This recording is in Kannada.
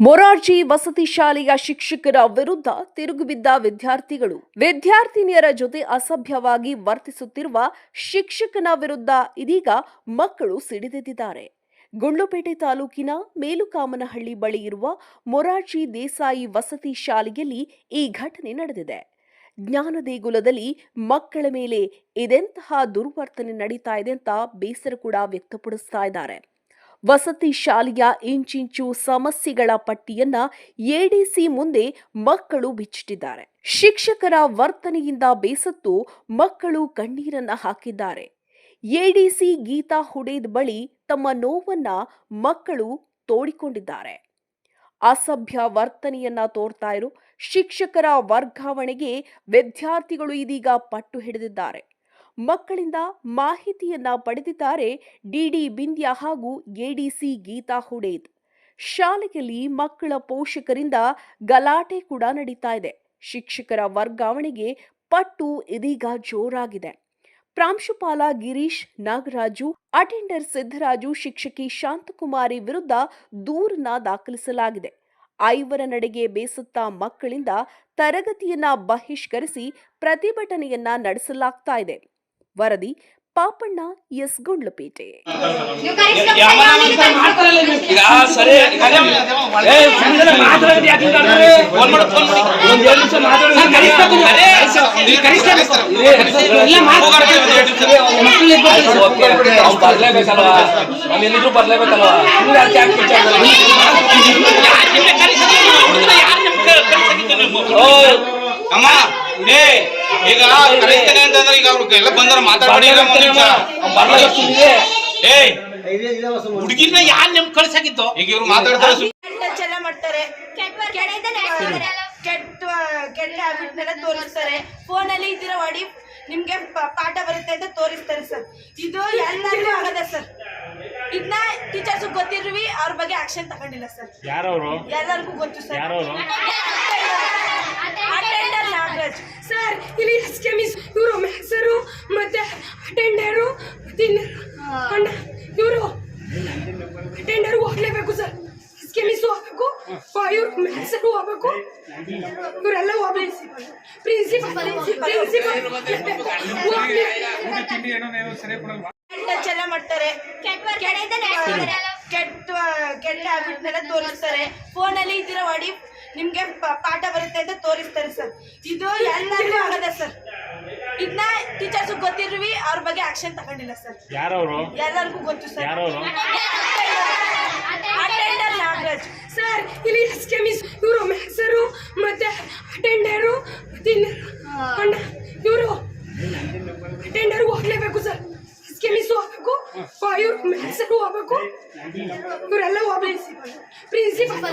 ಮೊರಾರ್ಜಿ ವಸತಿ ಶಾಲೆಯ ಶಿಕ್ಷಕರ ವಿರುದ್ಧ ತಿರುಗಿಬಿದ್ದ ವಿದ್ಯಾರ್ಥಿನಿಯರ ಜೊತೆ ಅಸಭ್ಯವಾಗಿ ವರ್ತಿಸುತ್ತಿರುವ ಶಿಕ್ಷಕನ ವಿರುದ್ಧ ಇದೀಗ ಮಕ್ಕಳು ಸಿಡಿದೆದ್ದಿದ್ದಾರೆ. ಗುಂಡ್ಲುಪೇಟೆ ತಾಲೂಕಿನ ಮೇಲುಕಾಮನಹಳ್ಳಿ ಬಳಿ ಇರುವ ಮೊರಾರ್ಜಿ ದೇಸಾಯಿ ವಸತಿ ಶಾಲೆಯಲ್ಲಿ ಈ ಘಟನೆ ನಡೆದಿದೆ. ಜ್ಞಾನದೇಗುಲದಲ್ಲಿ ಮಕ್ಕಳ ಮೇಲೆ ಇದೆಂತಹ ದುರ್ವರ್ತನೆ ನಡೀತಾ ಇದೆ ಅಂತ ಬೇಸರ ಕೂಡ ವ್ಯಕ್ತಪಡಿಸ್ತಾ ಇದ್ದಾರೆ. ವಸತಿ ಶಾಲೆಯ ಇಂಚಿಂಚು ಸಮಸ್ಯೆಗಳ ಪಟ್ಟಿಯನ್ನ ಎಡಿಸಿ ಮುಂದೆ ಮಕ್ಕಳು ಬಿಚ್ಚಿಟ್ಟಿದ್ದಾರೆ. ಶಿಕ್ಷಕರ ವರ್ತನೆಯಿಂದ ಬೇಸತ್ತು ಮಕ್ಕಳು ಕಣ್ಣೀರನ್ನ ಹಾಕಿದ್ದಾರೆ. ಎಡಿಸಿ ಗೀತಾ ಹುಡೇದ್ ಬಳಿ ತಮ್ಮ ನೋವನ್ನ ಮಕ್ಕಳು ತೋಡಿಕೊಂಡಿದ್ದಾರೆ. ಅಸಭ್ಯ ವರ್ತನೆಯನ್ನ ತೋರ್ತಾ ಇರೋ ಶಿಕ್ಷಕರ ವರ್ಗಾವಣೆಗೆ ವಿದ್ಯಾರ್ಥಿಗಳು ಇದೀಗ ಪಟ್ಟು ಹಿಡಿದಿದ್ದಾರೆ. ಮಕ್ಕಳಿಂದ ಮಾಹಿತಿಯನ್ನ ಪಡೆದಿದ್ದಾರೆ ಡಿಡಿ ಬಿಂದ್ಯಾ ಹಾಗೂ ಎಡಿಸಿ ಗೀತಾ ಹುಡೇದ್. ಶಾಲೆಯಲ್ಲಿ ಮಕ್ಕಳ ಪೋಷಕರಿಂದ ಗಲಾಟೆ ಕೂಡ ನಡೀತಾ ಇದೆ. ಶಿಕ್ಷಕರ ವರ್ಗಾವಣೆಗೆ ಪಟ್ಟು ಇದೀಗ ಜೋರಾಗಿದೆ. ಪ್ರಾಂಶುಪಾಲ ಗಿರೀಶ್ ನಾಗರಾಜು, ಅಟೆಂಡರ್ ಸಿದ್ದರಾಜು, ಶಿಕ್ಷಕಿ ಶಾಂತಕುಮಾರಿ ವಿರುದ್ಧ ದೂರನ್ನ ದಾಖಲಿಸಲಾಗಿದೆ. ಐವರ ನಡೆಗೆ ಬೇಸತ್ತ ಮಕ್ಕಳಿಂದ ತರಗತಿಯನ್ನ ಬಹಿಷ್ಕರಿಸಿ ಪ್ರತಿಭಟನೆಯನ್ನ ನಡೆಸಲಾಗ್ತಾ ಇದೆ. ವರದಿ ಪಾಪಣ್ಣ, ಎಸ್, ಗುಂಡ್ಲುಪೇಟೆ. ಈಗ ಕಳಿಸ್ತೇನೆ ಅಂತಂದ್ರೆ ಈಗ ಅವ್ರಿಗೆಲ್ಲ ಬಂದವ್ರು ಮಾತಾಡ್ಬಿಡಿ. ಹುಡುಗಿರ್ನ ಯಾರು ನಿಮ್ ಕಳ್ಸಾಕಿತ್ತು? ಈಗ ಇವ್ರು ಮಾತಾಡ್ತಾರೆ, ಮಾಡ್ತಾರೆ, ಕೆಟ್ಟ ಹ್ಯಾಬಿಟ್ನೆಲ್ಲ ತೋರಿಸ್ತಾರೆ. ಫೋನಲ್ಲಿ ಇದ್ದೀರ ಹೊಡಿ, ನಿಮ್ಗೆ ಪಾಠ ಬರುತ್ತೆ ಅಂತ ತೋರಿಸ್ತಾರೆ ಸರ್. ಇದು ಎಲ್ಲರಿಗೂ ಆಗದ ಸರ್. ಇದನ್ನ ಟೀಚರ್ಸ್ ಗೊತ್ತಿರ್ವಿ, ಅವ್ರ ಬಗ್ಗೆ ಆಕ್ಷನ್ ತಗೊಂಡಿಲ್ಲ ಸರ್. ಎಲ್ಲರಿಗೂ ಗೊತ್ತು ಸರ್. ಅಟೆಂಡರ್ ನಾಗರಾಜ್ ಸರ್, ಇಲ್ಲಿ ಎಸ್ಕೆ ಮಿಸ್ ಇವರು ಮ್ಯಾಕ್ಸರು ಮತ್ತೆ ಅಟೆಂಡರು ಇವರು ಅಟೆಂಡರ್ ಹೋಗ್ಲೇಬೇಕು ಸರ್. ಎಸ್ಕೆ ಮಿಸ್ ಹೋಗ್ಬೇಕು, ಇವ್ರು ಮ್ಯಾಕ್ಸರು ಹೋಗ್ಬೇಕು, ಇವರೆಲ್ಲ ಹೋಗ್ಬೇಕು. ಪ್ರಿನ್ಸಿಪಲ್ ಎಲ್ಲ ಮಾಡ್ತಾರೆ, ಕೆಟ್ಟ ಹ್ಯಾಬಿಟ್ನೆಲ್ಲ ತೋರಿಸ್ತಾರೆ. ಫೋನಲ್ಲಿ ಇದ್ದೀರ ಹೊಡಿ, ನಿಮ್ಗೆ ಪಾಠ ಬರುತ್ತೆ ಅಂತ ತೋರಿಸ್ತಾರೆ ಸರ್. ಇದು ಎಲ್ಲರಿಗೂ ಆಗದ ಸರ್. ಇದನ್ನ ಟೀಚರ್ಸ್ ಗೊತ್ತಿರ್ವಿ, ಅವ್ರ ಬಗ್ಗೆ ಆಕ್ಷನ್ ತಗೊಂಡಿಲ್ಲ ಸರ್. ಎಲ್ಲರಿಗೂ ಗೊತ್ತು ಸರ್. ಅಟೆಂಡರ್ ನಾಗರಾಜ್ ಸರ್, ಇಲ್ಲಿ ಎಸ್ಕೆ ಮಿಸ್ ಇವರು ಮ್ಯಾಕ್ಸರು ಮತ್ತೆ ಅಟೆಂಡರು ಇವರು ಅಟೆಂಡರ್ ಹೋಗ್ಲೇಬೇಕು ಸರ್. ಎಸ್ಕೆ ಮಿಸ್ ಹೋಗ್ಬೇಕು, ಇವ್ರು ಮ್ಯಾಕ್ಸರು ಹೋಗ್ಬೇಕು, ಇವರೆಲ್ಲ ಹೋಗ್ಬೇಕು. ಪ್ರಿನ್ಸಿಪಲ್